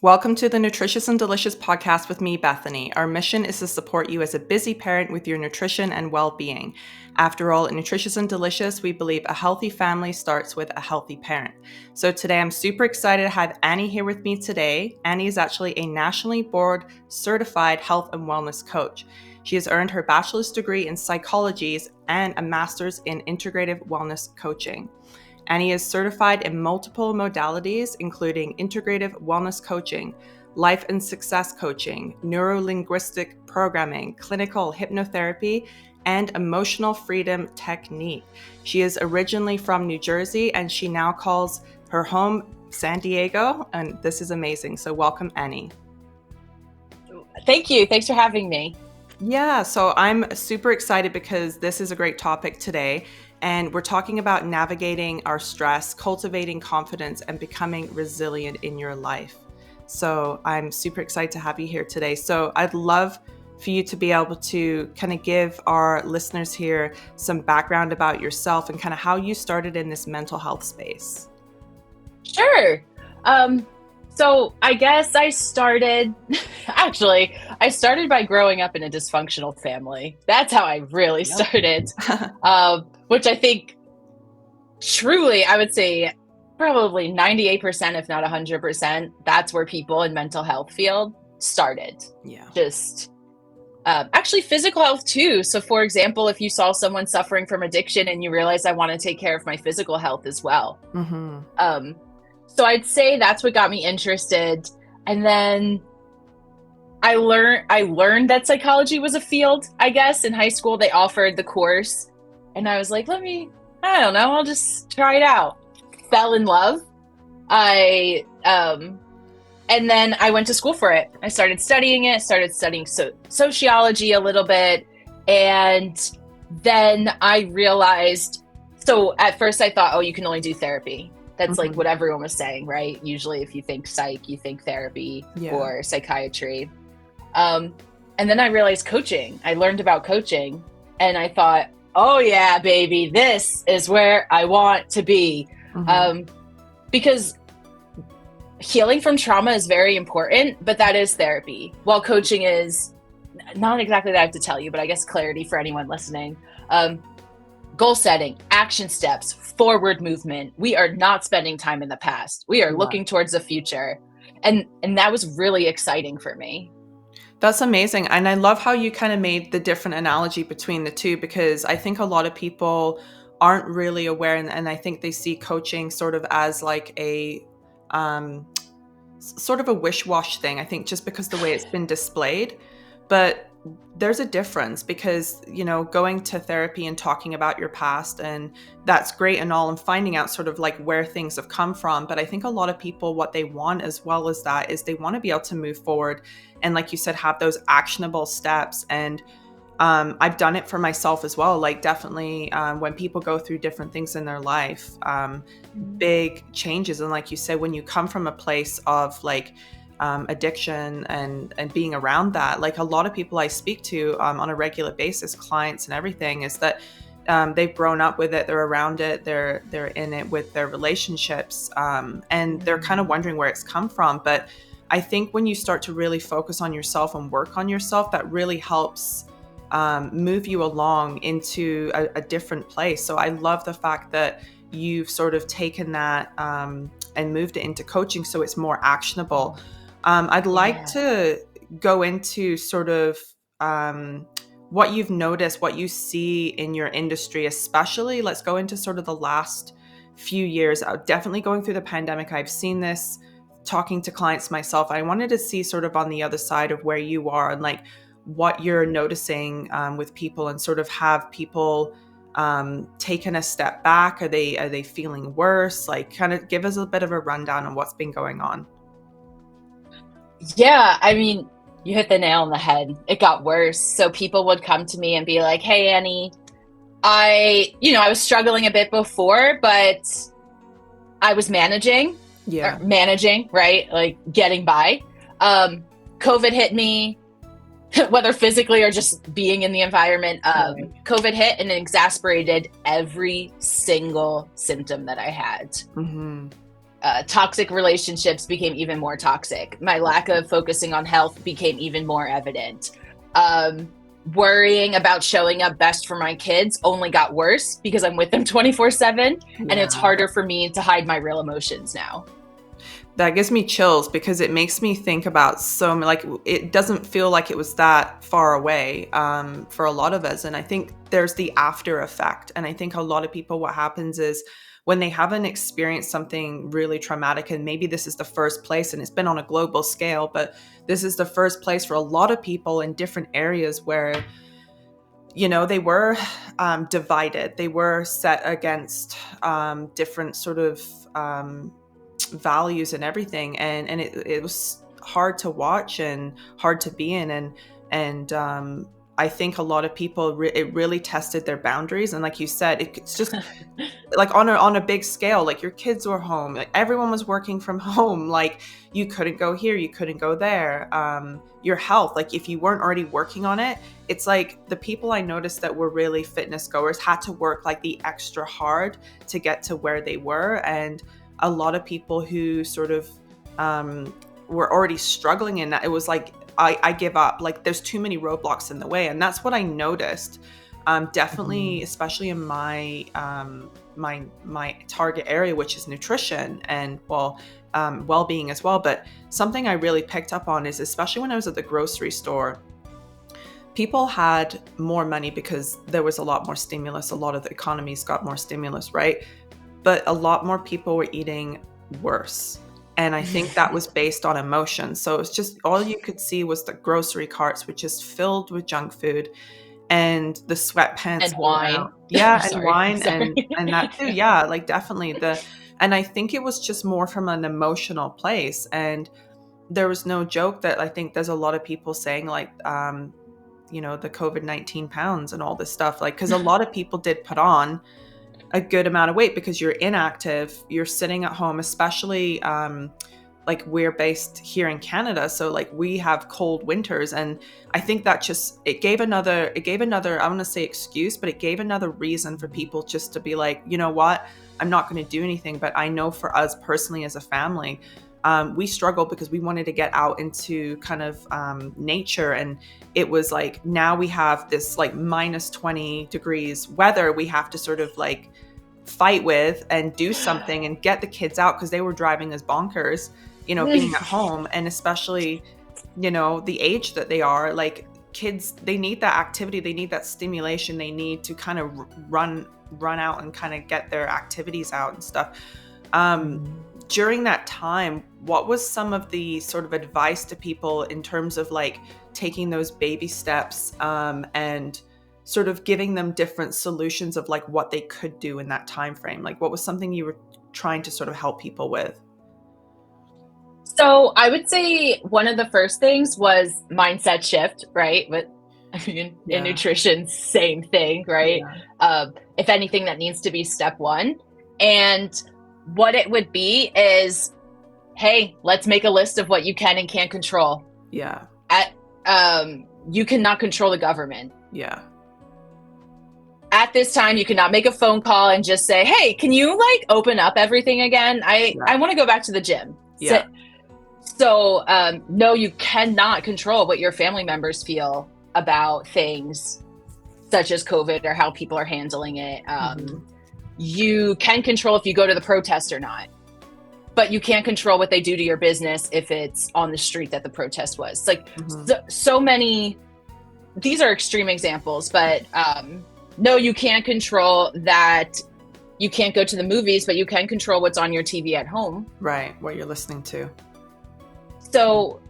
Welcome to the Nutritious and Delicious podcast with me, Bethany. Our mission is to support you as a busy parent with your nutrition and well-being. After all, at Nutritious and Delicious, we believe a healthy family starts with a healthy parent. So today I'm super excited to have Annie here with me today. Annie is actually a nationally board certified health and wellness coach. She has earned her bachelor's degree in psychology and a master's in integrative wellness coaching. Annie is certified in multiple modalities, including integrative wellness coaching, life and success coaching, neuro-linguistic programming, clinical hypnotherapy, and emotional freedom technique. She is originally from New Jersey, and she now calls her home San Diego, and this is amazing. So welcome, Annie. Thank you. Thanks for having me. Yeah, so I'm super excited because this is a great topic today. And we're talking about navigating our stress, cultivating confidence, and becoming resilient in your life. So I'm super excited to have you here today. So I'd love for you to be able to kind of give our listeners here some background about yourself and kind of how you started in this mental health space. Sure. So I guess I started by growing up in a dysfunctional family. That's how I really started. Which I think truly, I would say probably 98%, if not 100%, that's where people in mental health field started. Yeah. Just actually physical health too. So for example, if you saw someone suffering from addiction and you realize I want to take care of my physical health as well. Mm-hmm. So I'd say that's what got me interested. And then I learned that psychology was a field, I guess. In high school, they offered the course. And I was like, I'll just try it out. Fell in love. And then I went to school for it. I started studying sociology a little bit. And then I realized, so at first I thought, you can only do therapy. That's like what everyone was saying, right? Usually if you think psych, you think therapy or psychiatry. And then I realized coaching. I learned about coaching and I thought, oh yeah, baby, this is where I want to be. Because healing from trauma is very important, but that is therapy. While coaching is not exactly that I have to tell you, but I guess clarity for anyone listening. Goal setting, action steps, forward movement. We are not spending time in the past. We are looking towards the future. And that was really exciting for me. That's amazing. And I love how you kind of made the different analogy between the two, because I think a lot of people aren't really aware. And I think they see coaching sort of as like a sort of a wish-wash thing. I think just because the way it's been displayed, but there's a difference because, going to therapy and talking about your past, and that's great and all, and finding out sort of like where things have come from. But I think a lot of people, what they want as well as that is they want to be able to move forward. And like you said, have those actionable steps. And I've done it for myself as well. Like definitely when people go through different things in their life, big changes. And like you said, when you come from a place of like, addiction and being around that, like a lot of people I speak to on a regular basis, clients and everything, is that they've grown up with it, they're around it, they're in it with their relationships, and they're kind of wondering where it's come from. But I think when you start to really focus on yourself and work on yourself, that really helps move you along into a different place. So I love the fact that you've sort of taken that and moved it into coaching so it's more actionable. I'd like to go into sort of what you've noticed, what you see in your industry, especially. Let's go into sort of the last few years. Definitely going through the pandemic, I've seen this, talking to clients myself. I wanted to see sort of on the other side of where you are and like what you're noticing with people, and sort of have people taken a step back. Are they feeling worse? Like kind of give us a bit of a rundown on what's been going on. Yeah, I mean, you hit the nail on the head. It got worse. So people would come to me and be like, hey, Annie, I was struggling a bit before, but I was managing, right? Like getting by. COVID hit me, whether physically or just being in the environment. COVID hit and it exasperated every single symptom that I had. toxic relationships became even more toxic. My lack of focusing on health became even more evident. Worrying about showing up best for my kids only got worse because I'm with them 24/7, and Yeah. it's harder for me to hide my real emotions now. That gives me chills because it makes me think about like, it doesn't feel like it was that far away for a lot of us. And I think there's the after effect. And I think a lot of people, what happens is when they haven't experienced something really traumatic, and maybe this is the first place, and it's been on a global scale, but this is the first place for a lot of people in different areas where, they were divided. They were set against different sort of values and everything, and it was hard to watch and hard to be in, and I think a lot of people it really tested their boundaries. And like you said, it's just like on a big scale, like your kids were home, like everyone was working from home, like you couldn't go here, you couldn't go there. Your health, like if you weren't already working on it, it's like the people I noticed that were really fitness goers had to work like the extra hard to get to where they were. And a lot of people who sort of were already struggling in that, it was like, I give up, like there's too many roadblocks in the way. And that's what I noticed. Definitely, especially in my my target area, which is nutrition and well-being as well. But something I really picked up on is, especially when I was at the grocery store, people had more money because there was a lot more stimulus. A lot of the economies got more stimulus, right? But a lot more people were eating worse. And I think that was based on emotion. So it's just all you could see was the grocery carts, which is filled with junk food, and the sweatpants And going wine. out. Yeah, and Sorry. wine and that too. Yeah, like definitely and I think it was just more from an emotional place. And there was no joke that I think there's a lot of people saying like the COVID-19 pounds and all this stuff, like because a lot of people did put on a good amount of weight because you're inactive, you're sitting at home, especially like we're based here in Canada, so like we have cold winters. And I think that just it gave another I want to say excuse, but it gave another reason for people just to be like, you know what, I'm not going to do anything. But I know for us personally as a family, we struggled because we wanted to get out into kind of nature. And it was like, now we have this like minus 20 degrees weather we have to sort of like fight with and do something and get the kids out, because they were driving us bonkers, being at home. And especially, the age that they are, like kids, they need that activity, they need that stimulation, they need to kind of run out and kind of get their activities out and stuff. During that time, what was some of the sort of advice to people in terms of like taking those baby steps and sort of giving them different solutions of like what they could do in that time frame? Like what was something you were trying to sort of help people with? So I would say one of the first things was mindset shift, right? But I mean, in nutrition, same thing, right? If anything, that needs to be step one. And what it would be is, hey, let's make a list of what you can and can't control. Yeah. You cannot control the government. Yeah. At this time, you cannot make a phone call and just say, hey, can you like open up everything again? I want to go back to the gym. Yeah. So, no, you cannot control what your family members feel about things such as COVID or how people are handling it. You can control if you go to the protest or not, but you can't control what they do to your business if it's on the street that the protest was. It's like so many, these are extreme examples, but no, you can't control that. You can't go to the movies, but you can control what's on your TV at home. Right, what you're listening to. So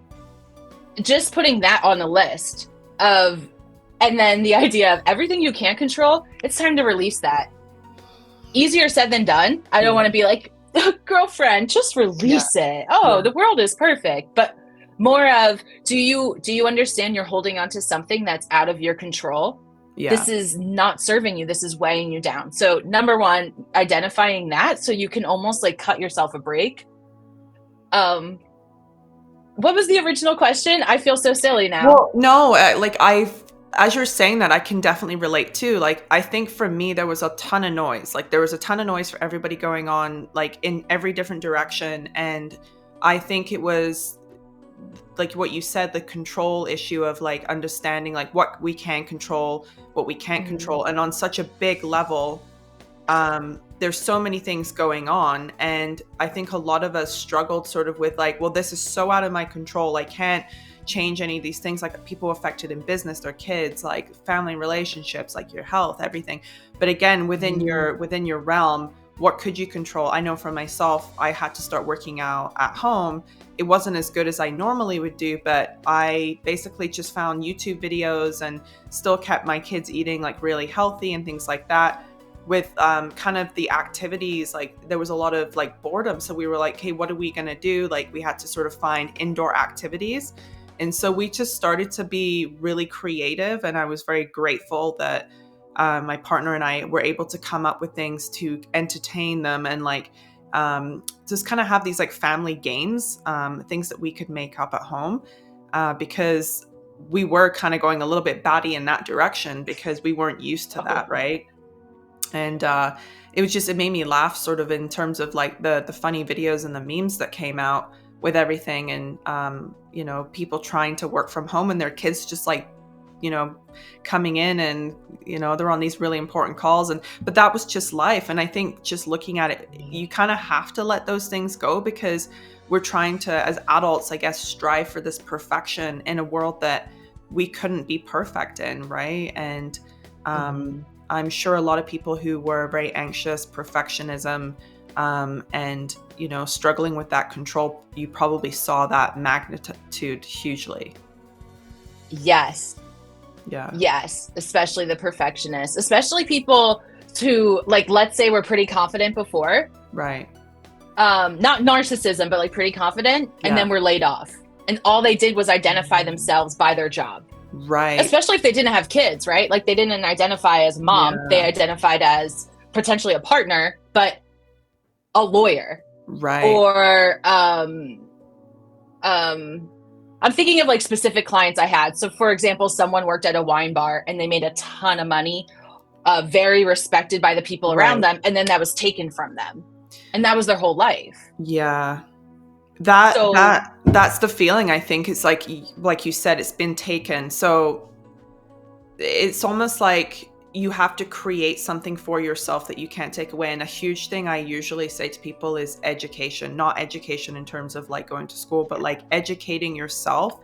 just putting that on the list of, and then the idea of everything you can't control, it's time to release that. Easier said than done. I don't want to be like, girlfriend, just release it. Oh, the world is perfect. But more of, do you understand you're holding on to something that's out of your control? Yeah. This is not serving you. This is weighing you down. So number one, identifying that so you can almost like cut yourself a break. What was the original question? I feel so silly now. Well, no, like as you're saying that, I can definitely relate too. Like, I think for me, there was a ton of noise. Like, there was a ton of noise for everybody going on, like, in every different direction. And I think it was like what you said, the control issue of like understanding like what we can control, what we can't Mhm. control. And on such a big level, there's so many things going on. And I think a lot of us struggled sort of with like, well, this is so out of my control. I can't change any of these things, like people affected in business, their kids, like family relationships, like your health, everything. But again, within your realm, what could you control? I know for myself, I had to start working out at home. It wasn't as good as I normally would do, but I basically just found YouTube videos and still kept my kids eating like really healthy and things like that. With kind of the activities, like there was a lot of like boredom, so we were like, hey, what are we going to do? Like we had to sort of find indoor activities, and so we just started to be really creative. And I was very grateful that my partner and I were able to come up with things to entertain them, and like just kind of have these like family games, things that we could make up at home, because we were kind of going a little bit batty in that direction because we weren't used to that, Oh. right? And it made me laugh sort of in terms of like the funny videos and the memes that came out with everything. And people trying to work from home and their kids just like coming in, and they're on these really important calls, but that was just life. And I think just looking at it, you kind of have to let those things go, because we're trying to, as adults, I guess, strive for this perfection in a world that we couldn't be perfect in, right? And Mhm. I'm sure a lot of people who were very anxious, perfectionism, and struggling with that control, you probably saw that magnitude hugely. Yes. Yeah. Yes, especially the perfectionists, especially people who, like, let's say we're pretty confident before, Right. not narcissism, but like pretty confident, and Yeah. then we're laid off. And all they did was identify themselves by their job, Right. especially if they didn't have kids, right? Like they didn't identify as mom, they Yeah. identified as potentially a partner, but a lawyer. Right. Or um I'm thinking of like specific clients I had. So for example, someone worked at a wine bar and they made a ton of money, very respected by the people around Right. them, and then that was taken from them. And that was their whole life. Yeah. That So that that's the feeling. I think it's like you said, it's been taken. So it's almost like you have to create something for yourself that you can't take away. And a huge thing I usually say to people is education, not education in terms of like going to school, but like educating yourself,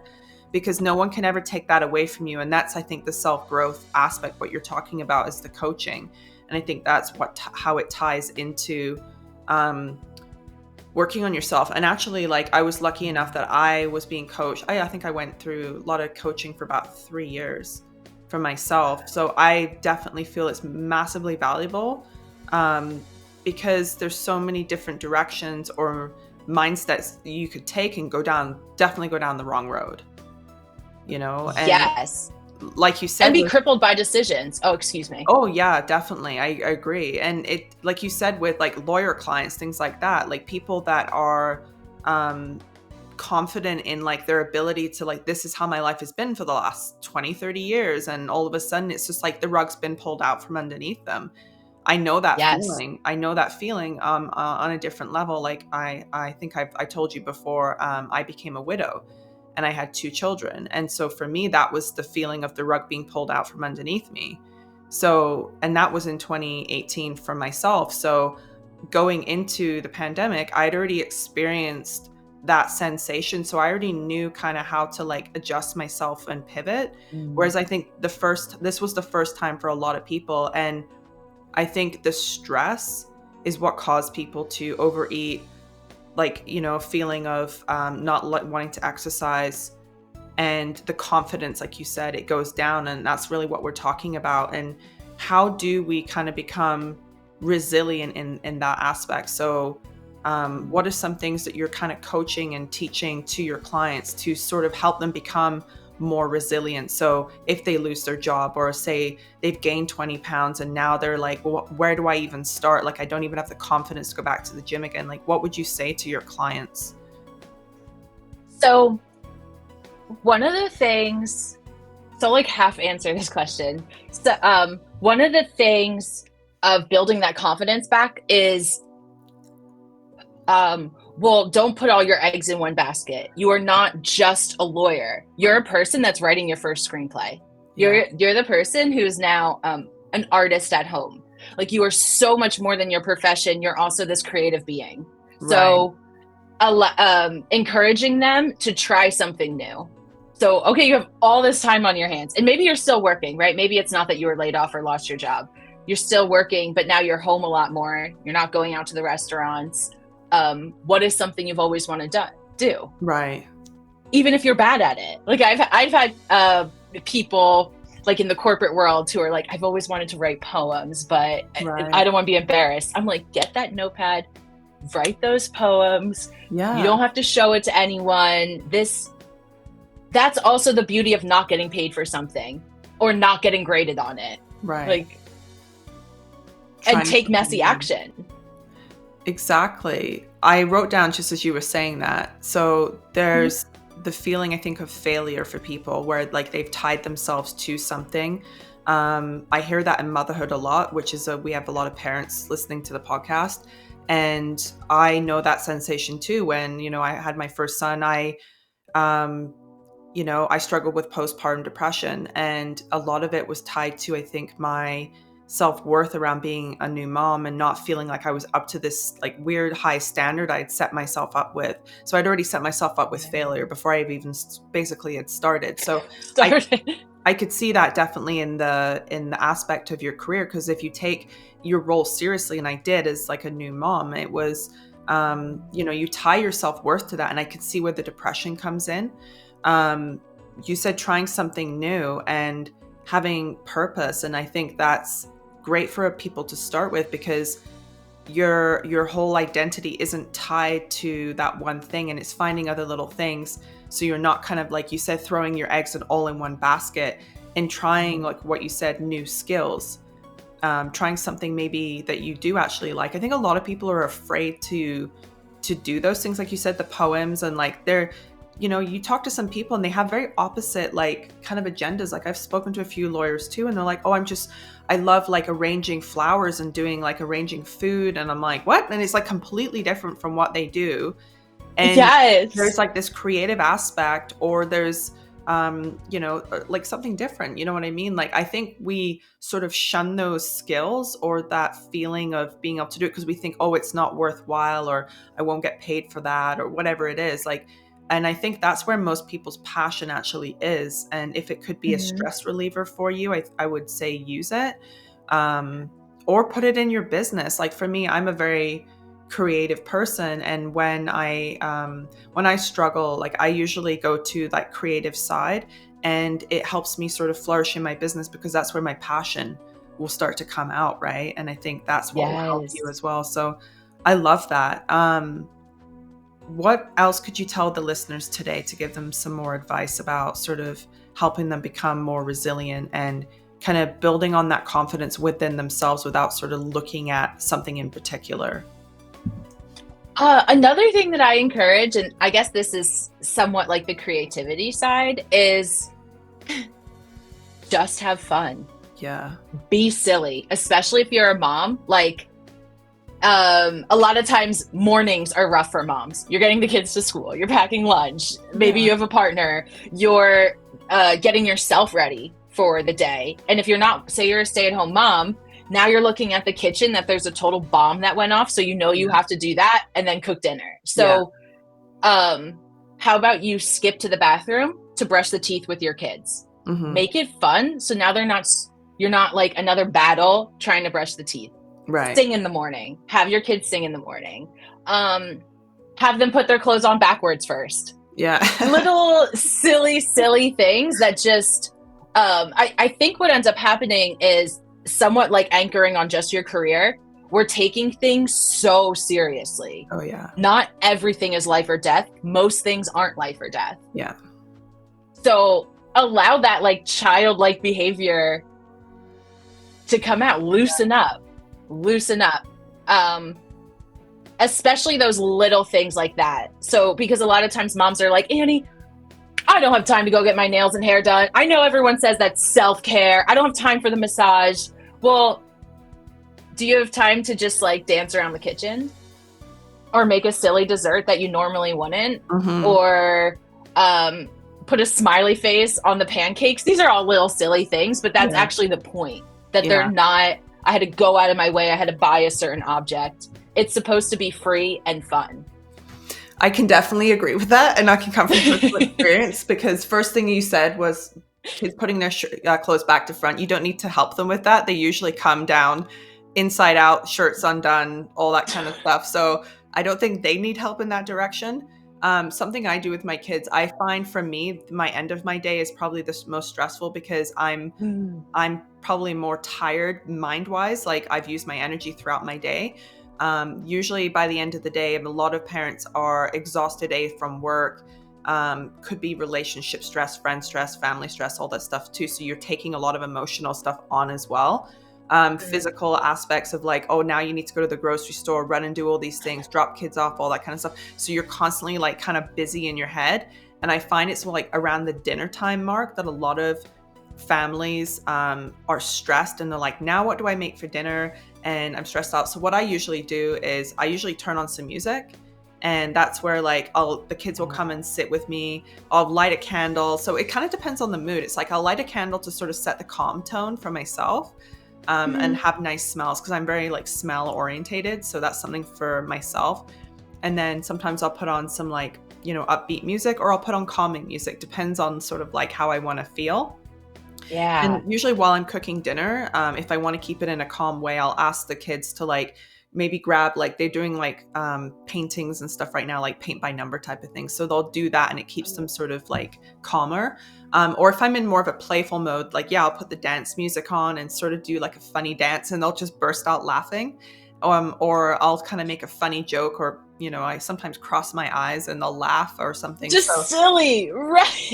because no one can ever take that away from you. And that's, I think, the self-growth aspect. What you're talking about is the coaching. And I think that's how it ties into um, working on yourself. And actually, like, I was lucky enough that I was being coached. I think I went through a lot of coaching for about 3 years for myself. So I definitely feel it's massively valuable, um, because there's so many different directions or mindsets you could take and definitely go down the wrong road, and yes. like you And said, be crippled by decisions. Oh, excuse me. oh yeah, definitely. I agree. And it, like you said, with like lawyer clients, things like that, like people that are um confident in like their ability to like, this is how my life has been for the last 20, 30 years, and all of a sudden it's just like the rug's been pulled out from underneath them. I know that Yes. feeling. I know that feeling on a different level. Like I think I told you before, I became a widow and I had 2 children. And so for me, that was the feeling of the rug being pulled out from underneath me. So, and that was in 2018 for myself. So going into the pandemic, I'd already experienced that sensation. So I already knew kind of how to like adjust myself and pivot. Mm. Whereas I think this was the first time for a lot of people. And I think the stress is what caused people to overeat, like, feeling of not wanting to exercise, and the confidence, like you said, it goes down. And that's really what we're talking about. And how do we kind of become resilient in that aspect? So what are some things that you're kind of coaching and teaching to your clients to sort of help them become more resilient? So if they lose their job, or say they've gained 20 pounds and now they're like, well, where do I even start? Like, I don't even have the confidence to go back to the gym again. Like, what would you say to your clients? So one of the things So like half answer this question. So one of the things of building that confidence back is well, don't put all your eggs in one basket. You are not just a lawyer. You're a person that's writing your first screenplay. Yeah. You're the person who's now an artist at home. Like you are so much more than your profession. You're also this creative being. Right. So encouraging them to try something new. So, okay, you have all this time on your hands and maybe you're still working, right? Maybe it's not that you were laid off or lost your job. You're still working, but now you're home a lot more. You're not going out to the restaurants. What is something you've always wanted to do? Right. Even if you're bad at it. Like I've had people like in the corporate world who are like, I've always wanted to write poems, but Right. I don't want to be embarrassed. I'm like, get that notepad, write those poems. Yeah. You don't have to show it to anyone. That's also the beauty of not getting paid for something or not getting graded on it. Right. Like, and take messy action. Exactly. I wrote down just as you were saying that. So there's the feeling, I think, of failure for people where like they've tied themselves to something. I hear that in motherhood a lot, which is we have a lot of parents listening to the podcast. And I know that sensation too. When, I had my first son, I struggled with postpartum depression, and a lot of it was tied to, I think, my self-worth around being a new mom and not feeling like I was up to this like weird high standard I'd set myself up with. So I'd already set myself up with failure before I even basically had started. So I could see that definitely in the aspect of your career, because if you take your role seriously, and I did as like a new mom, it was, you tie your self-worth to that. And I could see where the depression comes in. You said trying something new and having purpose. And I think that's great for people to start with, because your whole identity isn't tied to that one thing, and it's finding other little things. So you're not kind of, like you said, throwing your eggs all in one basket and trying, like what you said, new skills, trying something maybe that you do actually like. I think a lot of people are afraid to do those things. Like you said, the poems, and like you talk to some people and they have very opposite, like kind of agendas. Like I've spoken to a few lawyers too, and they're like, oh, I love like arranging flowers and doing like arranging food. And I'm like, what? And it's like completely different from what they do. And yes, there's like this creative aspect, or there's, like something different. You know what I mean? Like, I think we sort of shun those skills or that feeling of being able to do it because we think, oh, it's not worthwhile, or I won't get paid for that, or whatever it is. Like, and I think that's where most people's passion actually is. And if it could be a stress reliever for you, I would say use it, or put it in your business. Like for me, I'm a very creative person. And when I struggle, like I usually go to that creative side, and it helps me sort of flourish in my business, because that's where my passion will start to come out. Right. And I think that's what will help you as well. So I love that. What else could you tell the listeners today to give them some more advice about sort of helping them become more resilient and kind of building on that confidence within themselves without sort of looking at something in particular? Another thing that I encourage, and I guess this is somewhat like the creativity side, is just have fun. Yeah. Be silly, especially if you're a mom. Like, a lot of times mornings are rough for moms. You're getting the kids to school, you're packing lunch, maybe you have a partner, you're getting yourself ready for the day. And if you're not, say you're a stay-at-home mom, now you're looking at the kitchen that there's a total bomb that went off. So you have to do that and then cook dinner. So how about you skip to the bathroom to brush the teeth with your kids? Make it fun. So now you're not like another battle trying to brush the teeth. Right. Sing in the morning. Have your kids sing in the morning. Have them put their clothes on backwards first. Yeah. Little silly things that just, I think what ends up happening is somewhat like anchoring on just your career. We're taking things so seriously. Oh yeah. Not everything is life or death. Most things aren't life or death. Yeah. So allow that like childlike behavior to come out. Loosen up. Especially those little things like that. So because a lot of times moms are like, Annie, I don't have time to go get my nails and hair done. I know everyone says that's self-care. I don't have time for the massage. Well, do you have time to just like dance around the kitchen or make a silly dessert that you normally wouldn't, Hmm. or put a smiley face on the pancakes? These are all little silly things, but that's Yeah. actually the point, that they're Yeah. not, I had to go out of my way, I had to buy a certain object. It's supposed to be free and fun. I can definitely agree with that, and I can come from personal experience because first thing you said was kids putting their clothes back to front. You don't need to help them with that. They usually come down inside out, shirts undone, all that kind of stuff. So I don't think they need help in that direction. Something I do with my kids, I find for me, my end of my day is probably the most stressful because Mm. I'm probably more tired mind wise. Like I've used my energy throughout my day. Usually by the end of the day, a lot of parents are exhausted from work. Could be relationship stress, friend stress, family stress, all that stuff too. So you're taking a lot of emotional stuff on as well. Mm. Physical aspects of like, oh, now you need to go to the grocery store, run and do all these things, drop kids off, all that kind of stuff. So you're constantly like kind of busy in your head. And I find it's like around the dinner time mark that a lot of families are stressed and they're like, now what do I make for dinner? And I'm stressed out. So what I usually do is I usually turn on some music, and that's where like the kids will come and sit with me. I'll light a candle. So it kind of depends on the mood. It's like I'll light a candle to sort of set the calm tone for myself, and Mm. have nice smells because I'm very like smell orientated. So that's something for myself. And then sometimes I'll put on some like, upbeat music, or I'll put on calming music. Depends on sort of like how I want to feel. Yeah. And usually while I'm cooking dinner, if I want to keep it in a calm way, I'll ask the kids to like maybe grab, like they're doing like paintings and stuff right now, like paint by number type of thing. So they'll do that and it keeps them sort of like calmer. Or if I'm in more of a playful mode, like, yeah, I'll put the dance music on and sort of do like a funny dance and they'll just burst out laughing. Or I'll kind of make a funny joke, or, I sometimes cross my eyes and they'll laugh or something. Just So silly,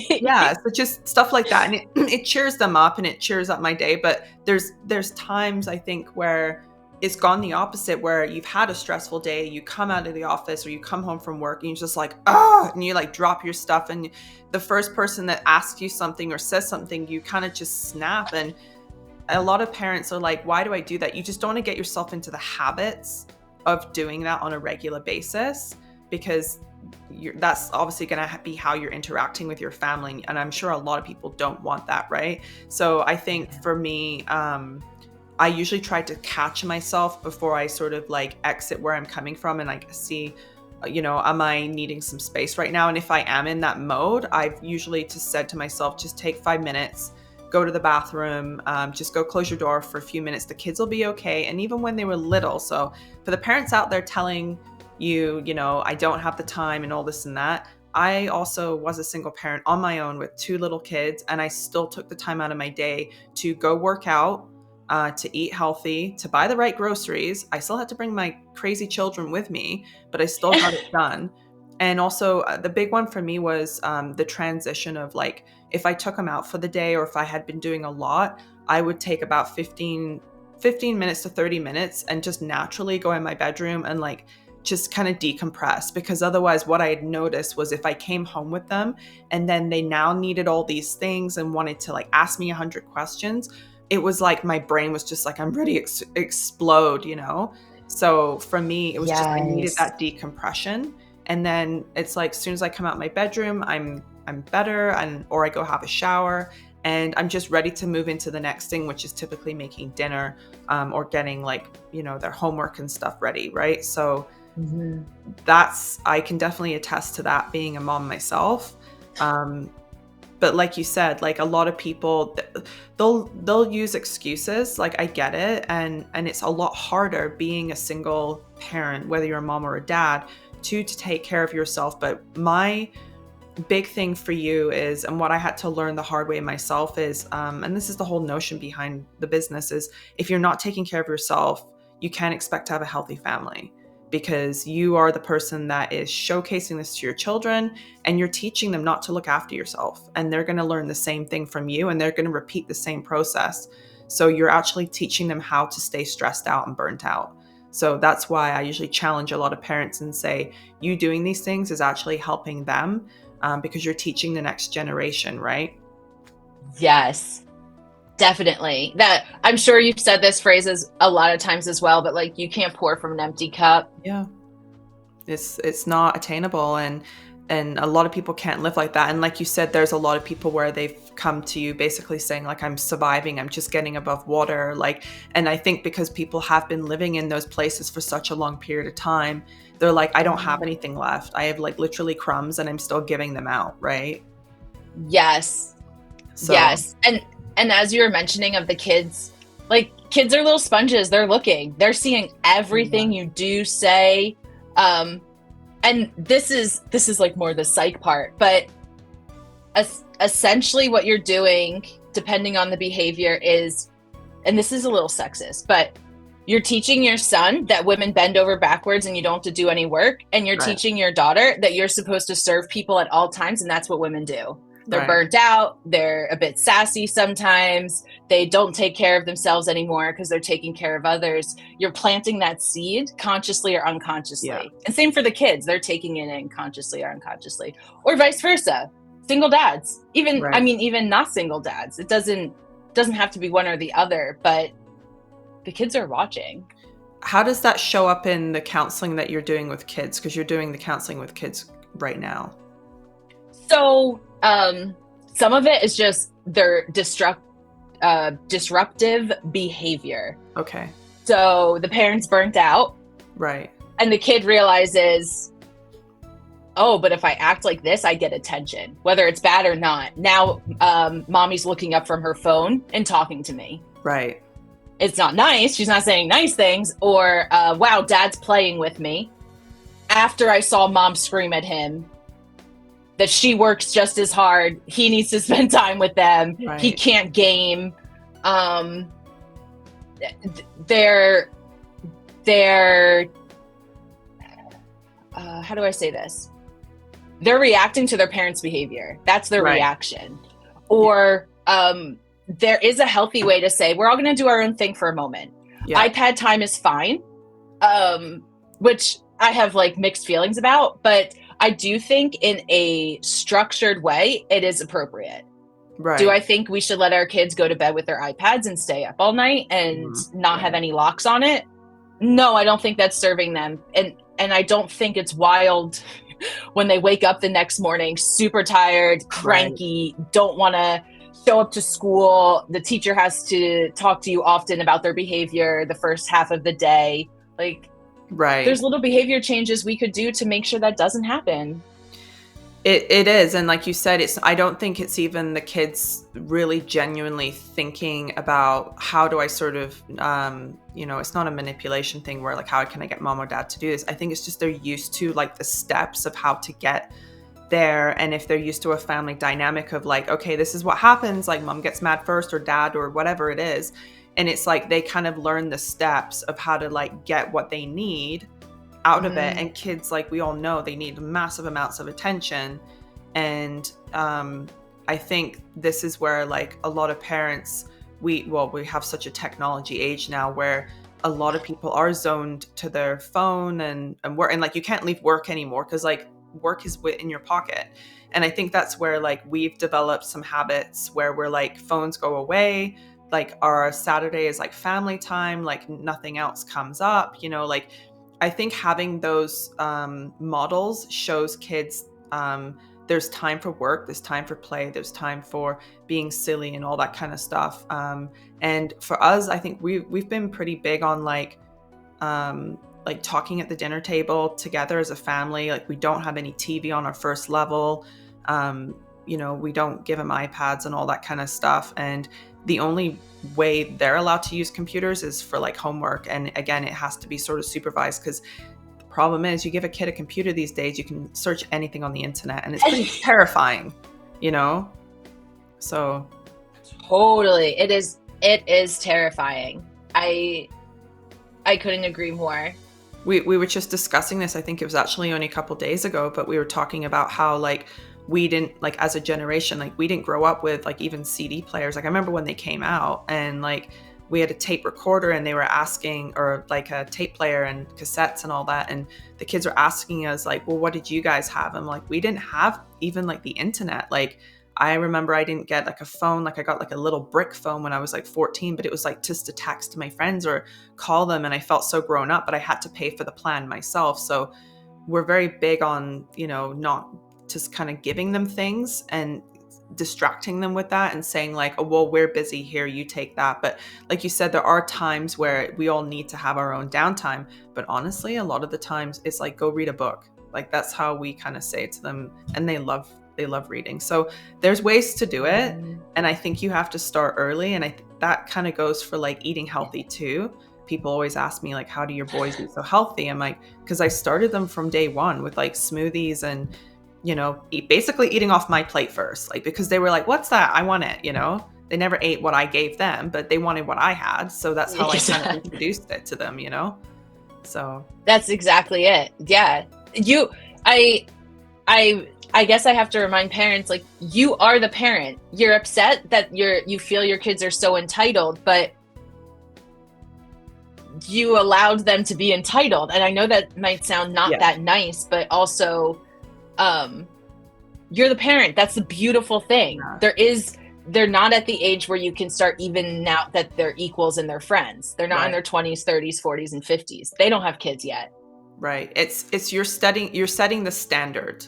yeah, right? so just stuff like that, and it it cheers them up and it cheers up my day. But there's times I think where it's gone the opposite, where you've had a stressful day, you come out of the office or you come home from work and you're just like, oh, and you like drop your stuff, and the first person that asks you something or says something, you kind of just snap. And a lot of parents are like, why do I do that? You just don't want to get yourself into the habits of doing that on a regular basis, because that's obviously going to be how you're interacting with your family. And I'm sure a lot of people don't want that, right? So I think for me, I usually try to catch myself before I sort of like exit where I'm coming from and like see, am I needing some space right now? And if I am in that mode, I've usually just said to myself, just take 5 minutes, go to the bathroom, just go close your door for a few minutes. The kids will be okay. And even when they were little. So for the parents out there telling you, I don't have the time and all this and that, I also was a single parent on my own with two little kids, and I still took the time out of my day to go work out, to eat healthy, to buy the right groceries. I still had to bring my crazy children with me, but I still got it done. And also, the big one for me was the transition of like, if I took them out for the day or if I had been doing a lot, I would take about 15 minutes to 30 minutes and just naturally go in my bedroom and like just kind of decompress. Because otherwise, what I had noticed was if I came home with them and then they now needed all these things and wanted to like ask me 100 questions, it was like my brain was just like, I'm ready to explode. So for me, it was just I needed Yes. that decompression. And then it's like as soon as I come out my bedroom, I'm better, and or I go have a shower and I'm just ready to move into the next thing, which is typically making dinner, or getting like, their homework and stuff ready, right? So Mhm. I can definitely attest to that being a mom myself. Um, but like you said, like a lot of people, they'll use excuses. Like I get it, and it's a lot harder being a single parent, whether you're a mom or a dad, to take care of yourself. But my big thing for you is, and what I had to learn the hard way myself is, and this is the whole notion behind the business, is if you're not taking care of yourself, you can't expect to have a healthy family, because you are the person that is showcasing this to your children, and you're teaching them not to look after yourself, and they're going to learn the same thing from you, and they're going to repeat the same process. So you're actually teaching them how to stay stressed out and burnt out. So that's why I usually challenge a lot of parents and say, you doing these things is actually helping them, because you're teaching the next generation, right? Yes. Definitely. That I'm sure you've said this phrases a lot of times as well, but like you can't pour from an empty cup. Yeah. It's not attainable, and a lot of people can't live like that. And like you said, there's a lot of people where they've come to you basically saying like, I'm surviving, I'm just getting above water. Like, and I think because people have been living in those places for such a long period of time, they're like, I don't have anything left. I have like literally crumbs and I'm still giving them out, right? Yes. So Yes. And as you were mentioning of the kids, like kids are little sponges. They're looking. They're seeing everything you do, say. And this is like more the psych part, but essentially what you're doing, depending on the behavior, is, and this is a little sexist, but you're teaching your son that women bend over backwards and you don't have to do any work, and you're right. teaching your daughter that you're supposed to serve people at all times, and that's what women do. They're Right. burnt out, they're a bit sassy sometimes, they don't take care of themselves anymore because they're taking care of others. You're planting that seed consciously or unconsciously. Yeah. And same for the kids, they're taking it in consciously or unconsciously, or vice versa. Single dads, even Right. I mean, even not single dads, it doesn't have to be one or the other, but the kids are watching. How does that show up in the counseling that you're doing with kids? Because you're doing the counseling with kids right now. So some of it is just their disruptive behavior. Okay. So the parent's burnt out. Right. And the kid realizes, oh, but if I act like this, I get attention, whether it's bad or not. Now mommy's looking up from her phone and talking to me. Right. It's not nice. She's not saying nice things. Or, wow, dad's playing with me. After I saw mom scream at him that she works just as hard, he needs to spend time with them. Right. He can't game. They're how do I say this? They're reacting to their parents' behavior. That's their reaction. Or there is a healthy way to say, we're all going to do our own thing for a moment. Yeah. iPad time is fine, which I have like mixed feelings about, but I do think in a structured way, it is appropriate. Right. Do I think we should let our kids go to bed with their iPads and stay up all night and not have any locks on it? No, I don't think that's serving them. And I don't think it's wild when they wake up the next morning, super tired, cranky, don't want to show up to school. The teacher has to talk to you often about their behavior the first half of the day. Like, there's little behavior changes we could do to make sure that doesn't happen. It is. And like you said, I don't think it's even the kids really genuinely thinking about how do I sort of, it's not a manipulation thing where like, how can I get mom or dad to do this? I think it's just they're used to like the steps of how to get there. And if they're used to a family dynamic of like, okay, this is what happens, like mom gets mad first or dad or whatever it is. And it's like they kind of learn the steps of how to like get what they need out of it. And kids, like we all know, they need massive amounts of attention. And I think this is where like a lot of parents, we have such a technology age now where a lot of people are zoned to their phone and work, and like you can't leave work anymore because like work is in your pocket. And I think that's where like we've developed some habits where we're like phones go away, like our Saturday is like family time, like nothing else comes up, like I think having those models shows kids there's time for work, there's time for play, there's time for being silly and all that kind of stuff. And for us, I think we've been pretty big on like talking at the dinner table together as a family. Like we don't have any TV on our first level. We don't give them iPads and all that kind of stuff. And the only way they're allowed to use computers is for like homework. And again, it has to be sort of supervised because the problem is you give a kid a computer these days, you can search anything on the internet and it's pretty terrifying, So. Totally. It is terrifying. I couldn't agree more. We were just discussing this. I think it was actually only a couple days ago, but we were talking about how like we didn't, like as a generation, like we didn't grow up with like even CD players. Like I remember when they came out and like we had a tape recorder and they were asking, or like a tape player and cassettes and all that. And the kids were asking us like, well, what did you guys have? I'm like, we didn't have even like the internet. Like, I remember I didn't get like a phone. Like I got like a little brick phone when I was like 14, but it was like just to text my friends or call them. And I felt so grown up, but I had to pay for the plan myself. So we're very big on, not just kind of giving them things and distracting them with that and saying like, oh, well, we're busy here, you take that. But like you said, there are times where we all need to have our own downtime. But honestly, a lot of the times it's like, go read a book. Like that's how we kind of say to them, and they love reading. So there's ways to do it. And I think you have to start early. And that kind of goes for like eating healthy too. People always ask me like, how do your boys eat so healthy? I'm like, because I started them from day one with like smoothies and basically eating off my plate first, like, because they were like, what's that? I want it. They never ate what I gave them, but they wanted what I had. So that's how I kind of introduced it to them, so that's exactly it. Yeah. I guess I have to remind parents, like, you are the parent. You're upset that you feel your kids are so entitled, but you allowed them to be entitled. And I know that might sound not that nice, but also, you're the parent. That's the beautiful thing. Yeah. They're not at the age where you can start evening out that they're equals and they're friends. They're not in their 20s, 30s, 40s, and 50s. They don't have kids yet. Right. It's you're setting the standard.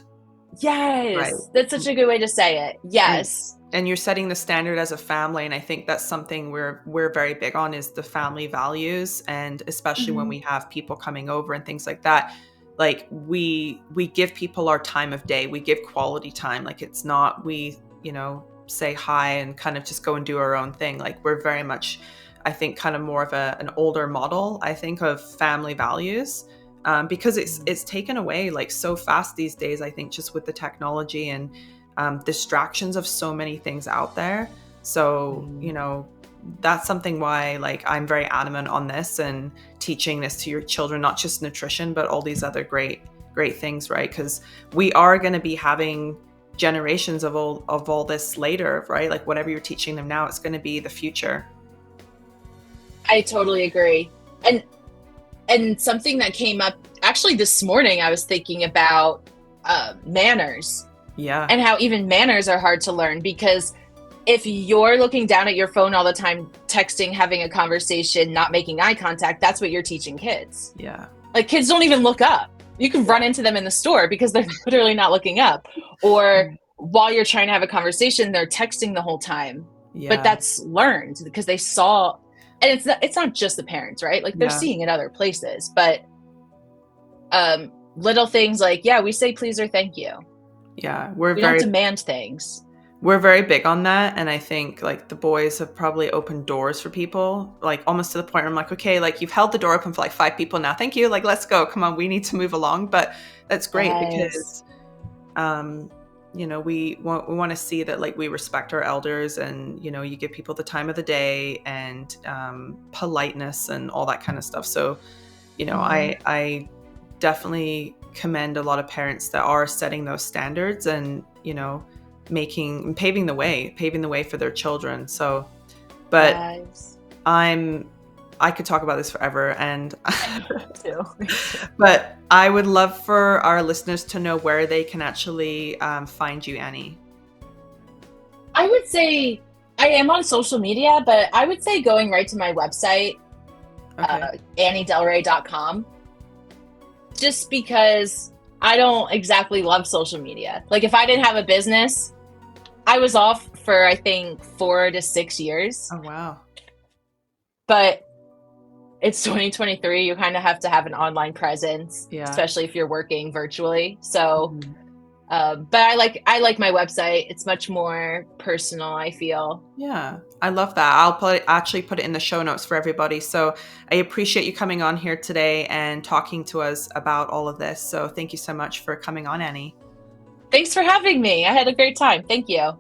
Yes. Right. That's such a good way to say it. Yes. And you're setting the standard as a family. And I think that's something we're very big on, is the family values. And especially when we have people coming over and things like that, like we give people our time of day. We give quality time. Like it's not, we, say hi and kind of just go and do our own thing. Like we're very much, I think, kind of more of an older model, I think, of family values. Because it's taken away like so fast these days, I think, just with the technology and distractions of so many things out there. So, that's something why like I'm very adamant on this and teaching this to your children, not just nutrition, but all these other great things, right? Because we are going to be having generations of all this later, right? Like whatever you're teaching them now, it's going to be the future. I totally agree. And something that came up actually this morning, I was thinking about manners. Yeah. And how even manners are hard to learn, because if you're looking down at your phone all the time, texting, having a conversation, not making eye contact, that's what you're teaching kids. Yeah. Like kids don't even look up. You can run into them in the store because they're literally not looking up. Or while you're trying to have a conversation, they're texting the whole time. Yeah. But that's learned because they saw. And it's not just the parents, right? Like they're seeing it other places, but little things like, we say please or thank you. Yeah, we don't demand things. We're very big on that. And I think like the boys have probably opened doors for people, like almost to the point where I'm like, okay, like you've held the door open for like 5 people now. Thank you. Like, let's go. Come on. We need to move along. But that's great because, we want to see that like we respect our elders and, you give people the time of the day and politeness and all that kind of stuff. So, I definitely commend a lot of parents that are setting those standards and, paving the way for their children. So, but I could talk about this forever, and but I would love for our listeners to know where they can actually find you, Annie. I would say I am on social media, but I would say going right to my website, anniedelre.com, just because I don't exactly love social media. Like if I didn't have a business, I was off for, I think, 4 to 6 years. Oh, wow. But it's 2023. You kind of have to have an online presence, especially if you're working virtually. So, but I like my website. It's much more personal, I feel. Yeah, I love that. I'll actually put it in the show notes for everybody. So I appreciate you coming on here today and talking to us about all of this. So thank you so much for coming on, Annie. Thanks for having me. I had a great time. Thank you.